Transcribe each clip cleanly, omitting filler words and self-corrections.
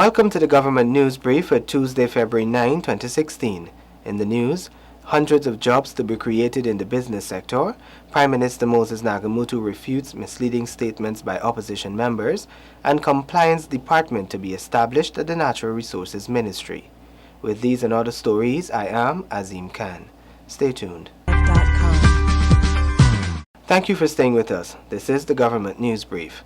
Welcome to the Government News Brief for Tuesday, February 9, 2016. In the news, hundreds of jobs to be created in the business sector. Prime Minister Moses Nagamutu refutes misleading statements by opposition members, and Compliance Department to be established at the Natural Resources Ministry. With these and other stories, I am Azim Khan. Stay tuned. Thank you for staying with us. This is the Government News Brief.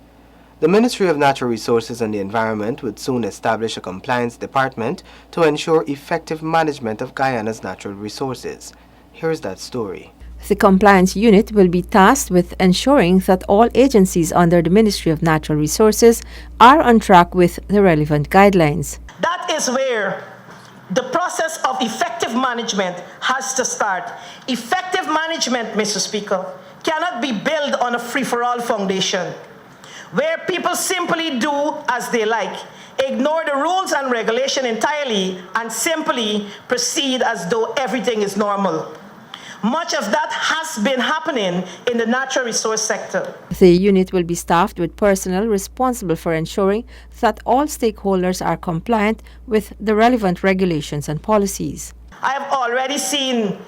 The Ministry of Natural Resources and the Environment would soon establish a compliance department to ensure effective management of Guyana's natural resources. Here's that story. The compliance unit will be tasked with ensuring that all agencies under the Ministry of Natural Resources are on track with the relevant guidelines. That is where the process of effective management has to start. Effective management, Mr. Speaker, cannot be built on a free-for-all foundation, where people simply do as they like, ignore the rules and regulation entirely, and simply proceed as though everything is normal. Much of that has been happening in the natural resource sector. The unit will be staffed with personnel responsible for ensuring that all stakeholders are compliant with the relevant regulations and policies. I have already seen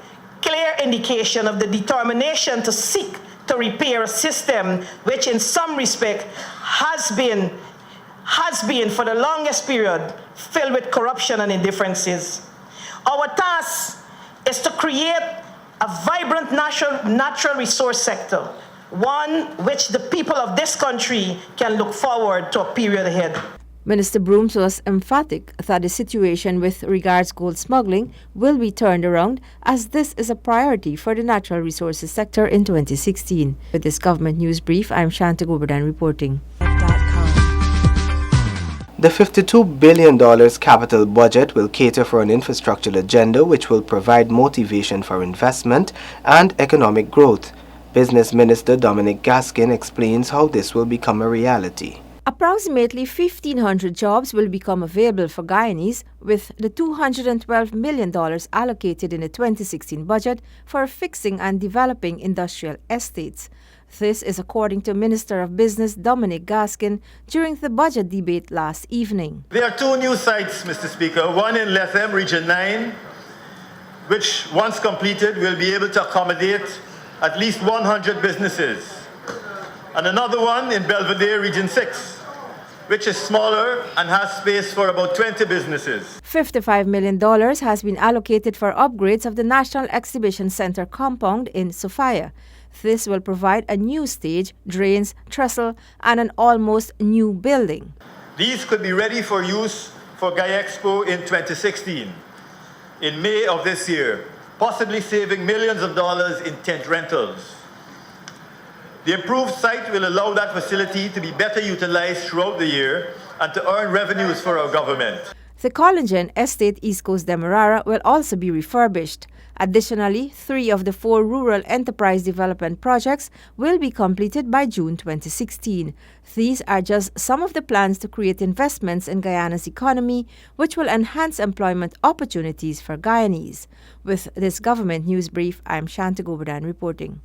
clear indication of the determination to seek to repair a system which in some respect has been for the longest period filled with corruption and indifferences. Our task is to create a vibrant natural resource sector, one which the people of this country can look forward to a period ahead. Minister Brooms was emphatic that the situation with regards gold smuggling will be turned around, as this is a priority for the natural resources sector in 2016. With this Government News Brief, I'm Shanta Goberdan reporting. The $52 billion capital budget will cater for an infrastructural agenda which will provide motivation for investment and economic growth. Business Minister Dominic Gaskin explains how this will become a reality. Approximately 1,500 jobs will become available for Guyanese, with the $212 million allocated in the 2016 budget for fixing and developing industrial estates. This is according to Minister of Business Dominic Gaskin during the budget debate last evening. There are two new sites, Mr. Speaker, one in Lethem, Region 9, which once completed will be able to accommodate at least 100 businesses, and another one in Belvedere, Region 6, which is smaller and has space for about 20 businesses. $55 million has been allocated for upgrades of the National Exhibition Center compound in Sofia. This will provide a new stage, drains, trestle, and an almost new building. These could be ready for use for GAIExpo in 2016, in May of this year, possibly saving millions of dollars in tent rentals. The improved site will allow that facility to be better utilized throughout the year and to earn revenues for our government. The Collingen Estate East Coast Demerara will also be refurbished. Additionally, 3 of the 4 rural enterprise development projects will be completed by June 2016. These are just some of the plans to create investments in Guyana's economy, which will enhance employment opportunities for Guyanese. With this Government News Brief, I'm Shanta Goberdan reporting.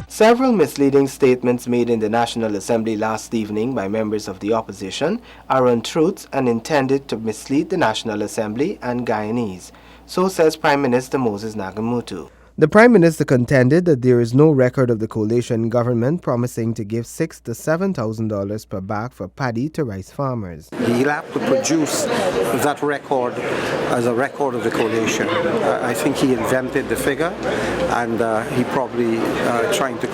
Several misleading statements made in the National Assembly last evening by members of the opposition are untruths and intended to mislead the National Assembly and Guyanese. So says Prime Minister Moses Nagamutu. The Prime Minister contended that there is no record of the coalition government promising to give $6,000 to $7,000 per bag for paddy to rice farmers. He'll have to produce that record as a record of the coalition. I think he invented the figure, and he probably trying to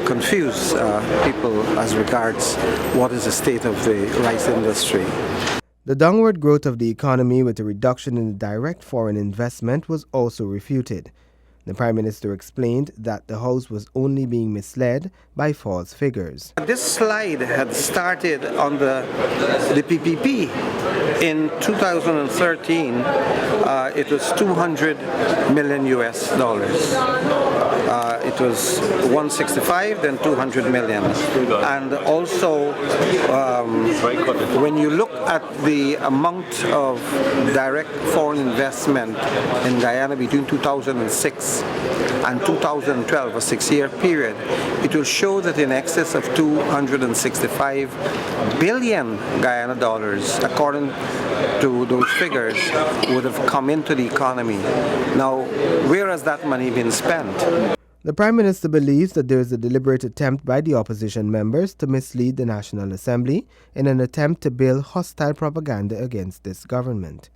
confuse people as regards what is the state of the rice industry. The downward growth of the economy with a reduction in the direct foreign investment was also refuted. The Prime Minister explained that the House was only being misled by false figures. This slide had started on the PPP. In 2013, it was $200 million US. it was 165, then 200 million. And also, when you look at the amount of direct foreign investment in Guyana between 2006 and 2012, a 6-year period, it will show that in excess of 265 billion Guyana dollars, according to those figures, would have come into the economy. Now, where has that money been spent? The Prime Minister believes that there is a deliberate attempt by the opposition members to mislead the National Assembly in an attempt to build hostile propaganda against this government.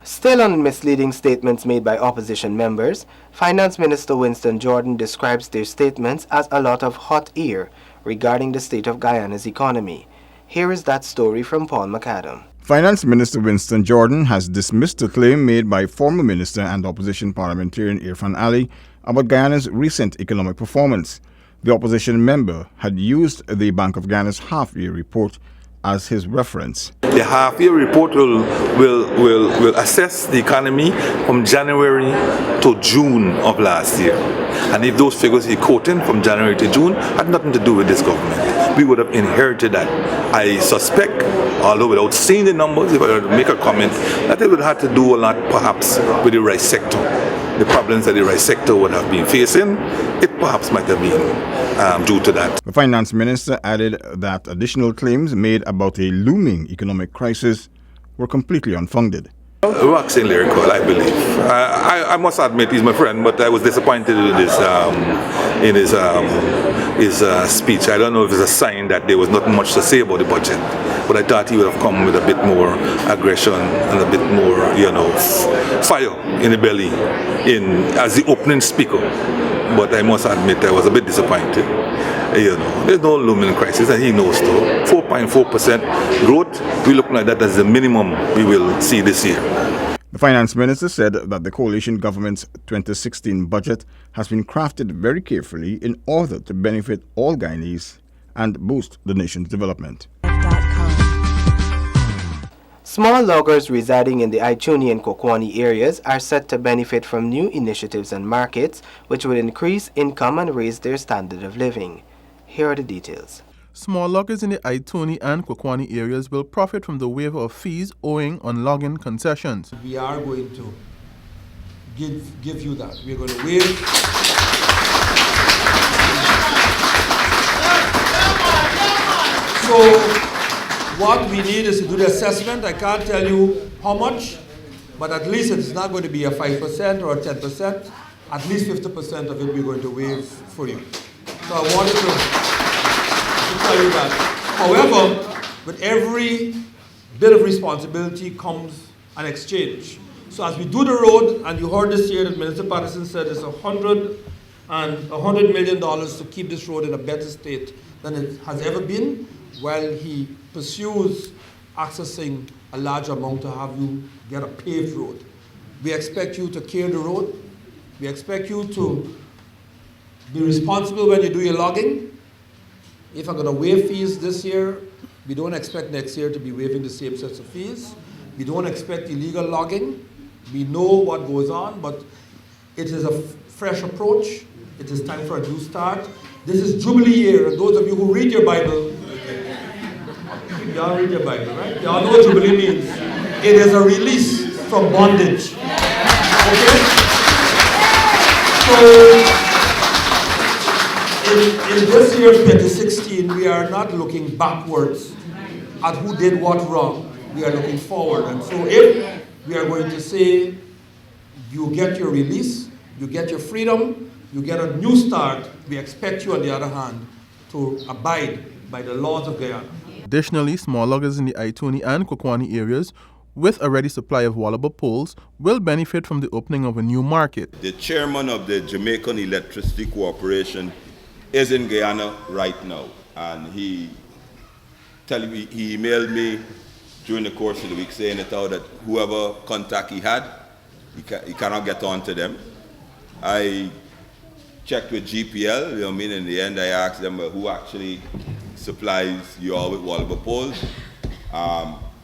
Still on misleading statements made by opposition members, Finance Minister Winston Jordan describes their statements as a lot of hot air regarding the state of Guyana's economy. Here is that story from Paul McAdam. Finance Minister Winston Jordan has dismissed a claim made by former Minister and opposition parliamentarian Irfan Ali about Guyana's recent economic performance. The opposition member had used the Bank of Guyana's half-year report as his reference. The half-year report will assess the economy from January to June of last year. And if those figures he quoted from January to June had nothing to do with this government, we would have inherited that. I suspect, although without seeing the numbers, if I were to make a comment, that it would have to do a lot perhaps with the rice sector. The problems that the rice sector would have been facing, it perhaps might have been due to that. The finance minister added that additional claims made about a looming economic crisis were completely unfounded. Waxing lyrical, I believe. I must admit he's my friend, but I was disappointed with his speech. I don't know if it's a sign that there was not much to say about the budget, but I thought he would have come with a bit more aggression and a bit more, fire in the belly as the opening speaker. But I must admit I was a bit disappointed. There's no looming crisis, and he knows so. 4.4% growth, we're looking at that as the minimum we will see this year. The finance minister said that the coalition government's 2016 budget has been crafted very carefully in order to benefit all Guyanese and boost the nation's development. Small loggers residing in the Ituni and Kokwani areas are set to benefit from new initiatives and markets which will increase income and raise their standard of living. Here are the details. Small loggers in the Ituni and Kokwani areas will profit from the waiver of fees owing on logging concessions. We are going to give you that. We are going to waive. So what we need is to do the assessment. I can't tell you how much, but at least it's not going to be a 5% or a 10%. At least 50% of it we're going to waive for you. So I wanted to tell you that. However, with every bit of responsibility comes an exchange. So as we do the road, and you heard this year that Minister Patterson said it's $100 million to keep this road in a better state than it has ever been, while he pursues accessing a large amount to have you get a paved road. We expect you to clear the road. We expect you to be responsible when you do your logging. If I'm going to waive fees this year, we don't expect next year to be waiving the same sets of fees. We don't expect illegal logging. We know what goes on, but it is a fresh approach. It is time for a new start. This is Jubilee year, and those of you who read your Bible, y'all read your Bible, right? Y'all know what Jubilee means. It is a release from bondage. Okay? So, in this year, 2016, we are not looking backwards at who did what wrong. We are looking forward. And so if we are going to say, you get your release, you get your freedom, you get a new start, we expect you, on the other hand, to abide by the laws of Guyana. Additionally, small loggers in the Ituni and Kokwani areas with a ready supply of wallable poles will benefit from the opening of a new market. The chairman of the Jamaican Electricity Corporation is in Guyana right now, and he emailed me during the course of the week saying that whoever contact he had, he cannot get on to them. I checked with GPL, in the end I asked them who actually supplies you all with wallable poles.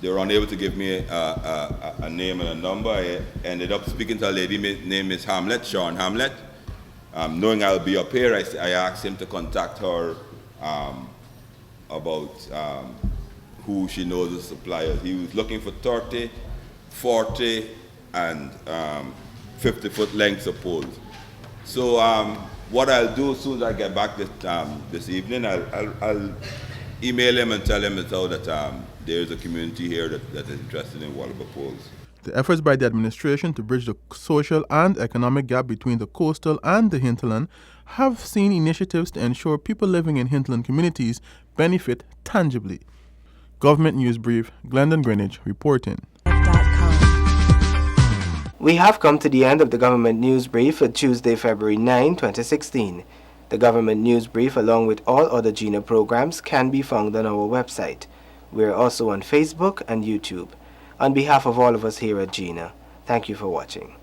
they were unable to give me a name and a number. I ended up speaking to a lady named Miss Hamlet, Sean Hamlet. Knowing I'll be up here, I asked him to contact her about who she knows as suppliers. He was looking for 30, 40, and 50-foot lengths of poles. So what I'll do as soon as I get back this evening, I'll email him and tell him that there's a community here that is interested in Wallaba poles. The efforts by the administration to bridge the social and economic gap between the coastal and the hinterland have seen initiatives to ensure people living in hinterland communities benefit tangibly. Government News Brief, Glendon Greenwich reporting. We have come to the end of the Government News Brief for Tuesday, February 9, 2016. The Government News Brief, along with all other GINA programs, can be found on our website. We are also on Facebook and YouTube. On behalf of all of us here at GINA, thank you for watching.